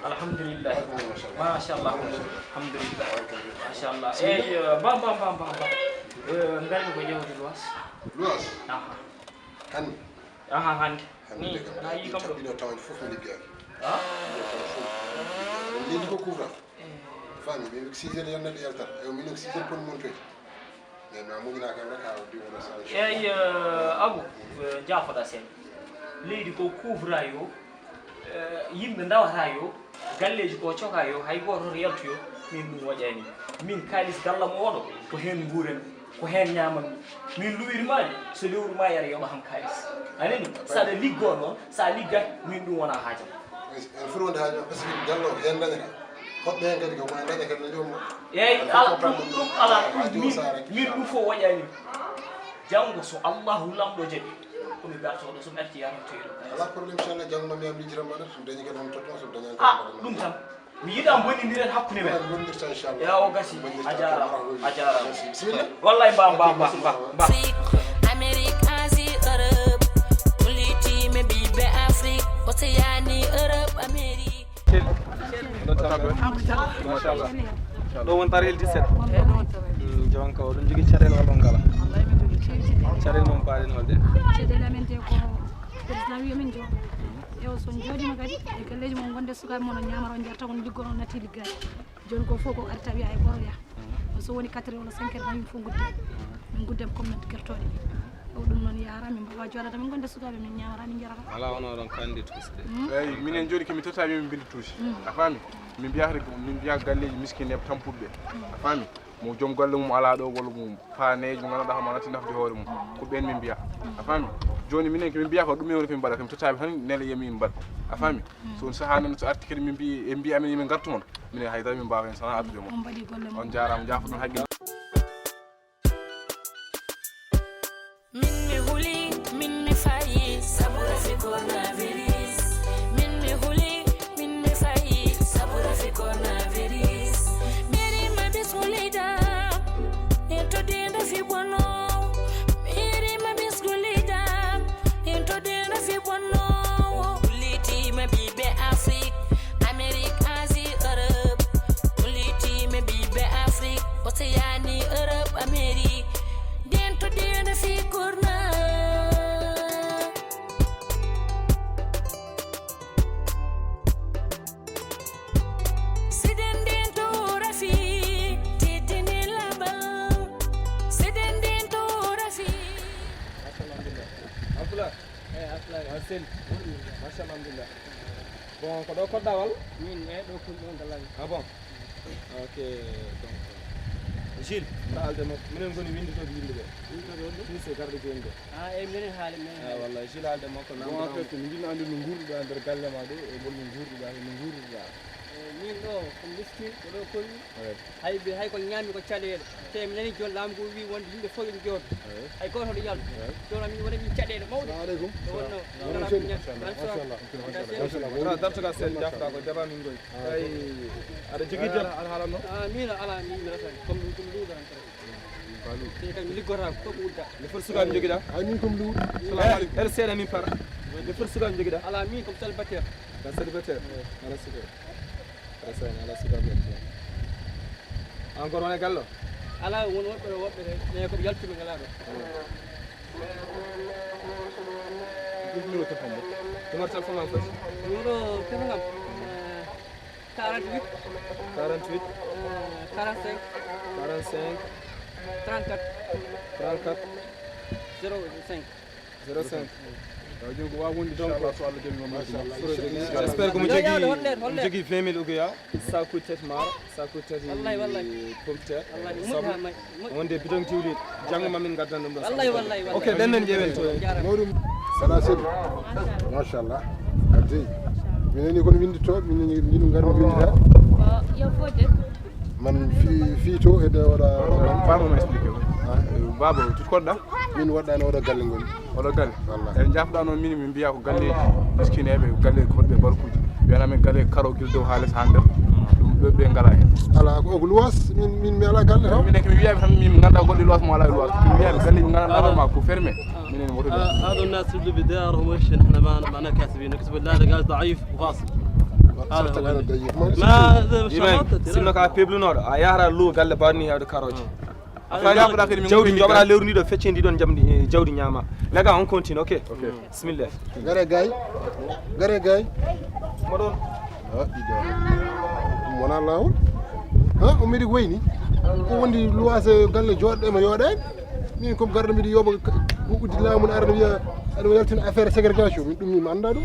Alhamdulillah. Mashallah. Alhamdulillah. Mashallah. Bam. Ngal ko jewti luas. Luas? Aha. Han. Aha han. Ni na yi kam do. Ino tawon fofu ni biya. Ah? Ni ko couvra. Fami be 6 heures yonna di yalta. E mi no 6 heures pon montoy. Mais na mo gina kam rek ha di wona sa. Abu jafada sen. Leydi ko couvra yo. Yimɓe ndawata yo galleji ko coka yo hay goto yaltuyo min ɗum waƴani min kalis galla mo oɗo ko hen guuren ko hen ñaman min luwirmaji so lewru ma yara yoɓa ham kalis anani saɗa liggo noon sa liggat min ɗum wona haajam en furo nda haajam parce que gallo hen dañata hoɓɓe hen kadi ko ma daña kadi no jomum eyyi ala ɗum ala min ɗum fof waƴani janggo so allahu lamɗo jaaɓi komi gartoɗo somi arti yarantoyɗo ala probléme inchallah janggo mi am lijiram maɗa so dañi kadi on totton so dañani ɗum tan mi yiɗa bondidiren hakkude men bondirta inchallah ya o gasi a jarama bisimilla wallay mba Amérique Asie Europe ulitime ɓiɓɓe Afrique Océanie Europe Amérique machallah ɗo won tarel 17 jonka oɗon jogui caɗele walla on ngala caɗele moom paɗen holde caɗele amen te ko président wi min jo ewo son jooɗima kadi e galleji mon gonde sukaɓe mon o ñamata on jarta kon liggono natti liggade joni ko fof ko arta wiya e ɓoroya so woni 4 heures walla 5 heures tan yimɓe fof gudde min guddem comme kertoɗe o ɗum noon yara min mbawa joɗata min gonde sukaɓe min ñamata min jarata ala wono ɗon kandi tusde eyyi minen joni komi tottami min bindi touche a faami min mbiya galleji miskine tampuɗe a faami mo joom golle mum ala ɗo walla mum faneji mo ganduɗa homo natti nafde hoore mum ko ɓen min mbiya a faami joni minen komin mbiya ko ɗum woni komin mbaɗa komi tottaɓe tan nele yemi min mbaɗa a faami so saaha noon so arti kadi min mbi e mbiya amen yomin gartu mon minen haydara min mbawa hen sana addude mon on jarama jafoɗon haqqille Océanie Europe Amérique dentro dentro fi corna seden dentro rafi tedene laba seden dentro rafi Abdoulaye Marcel machallah alhamdulillah bon ko ɗo kodɗa walla min ɗo ko ɗon galani ah bon ok donc Gilles haalde makko minen goni winditoɓe yimɓeɓe ministre garɗo joni ɗo eyyi minen haali minen wallahi Gilles haalde makko bon en fait min jiɗno andude no guurduɗa nder galle ma ɗo e bolno guurduɗa no guurduɗa min ɗo ko miskine ko ɗo kolli hay ko ñaami ko caɗele te mi nani joni laamu ngu wi wonde yimɓe fof ene jooɗo hay goto ɗo yaltu joni min waɗa min caɗele mawɗe aleykum wonno machallah dartoga sen jafɗa ko débat min goyi ay aɗa jogui jam aɗa haalanno min ala min ratani comme luuɗaran te kam mi liggotako fof ko udda le foti sukaɓe joguiɗa ay min comme luuɗ her seeɗa min para le foti sukaɓe joguiɗa ala min comme célibataire ka célibataire ala suka ala sukaɓe encore wone gallo ala won woɓɓe mais koɓe yaltuɓe ngala ɗo numéro téléphone numéro téléphone am foti numéro téléphone am 48 48 45 45 34 34 05 05 joni ko wawa wonde donc so Allah jaaɓi mom j'espère que mo jogui 20 000 ugoya sakuji tati maaro sakuji tati pomme de terre soble wonde bidon diwlide janggo mamin gaddan ɗum ɗo wallahi ok ɗennen ƴeewen to mawɗum sana sedi machallah addi mineni kono winditoɓe minen jiɗum garmi windita yo fodde man fi to ede waɗa pardon expliqué baba tut kodda min waɗɗano oɗo galle ngoni oɗo galle wallahi en jafɗa noon min mbiya ko galleji miskineɓe galle hoɗɓe barkuji wiyana men galle karo guil dow haalis ha nder ɗum ɓe ngala hen ala ko luwas min mi ala galle taw minen komi wiyaɓe tan min ganduɗa goɗɗo luwas mo ala luwas mi wiyaɓe galleji ganduɗa ma ko fermé minen woto هذا الناس اللي بدارهم وش احنا ما كاتبين نكتب الله قال ضعيف وفاصل sinno ka peblunoɗo a yahata luwo galle banni hewde karoje jawdi joɓata lewru ndi ɗo fecce ndi ɗon jamdi jawdi ñama lega on continue ok bismillah gare gay moɗon wona lawol ha o mbiɗi wayni ko wondi luwase galle joɗɗema yooɗani min comme garɗo mbiɗa yooɓa huɓɓudi laamu ne arana wiya aɗa yaltina affaire ségrégation min ɗum min anda ɗum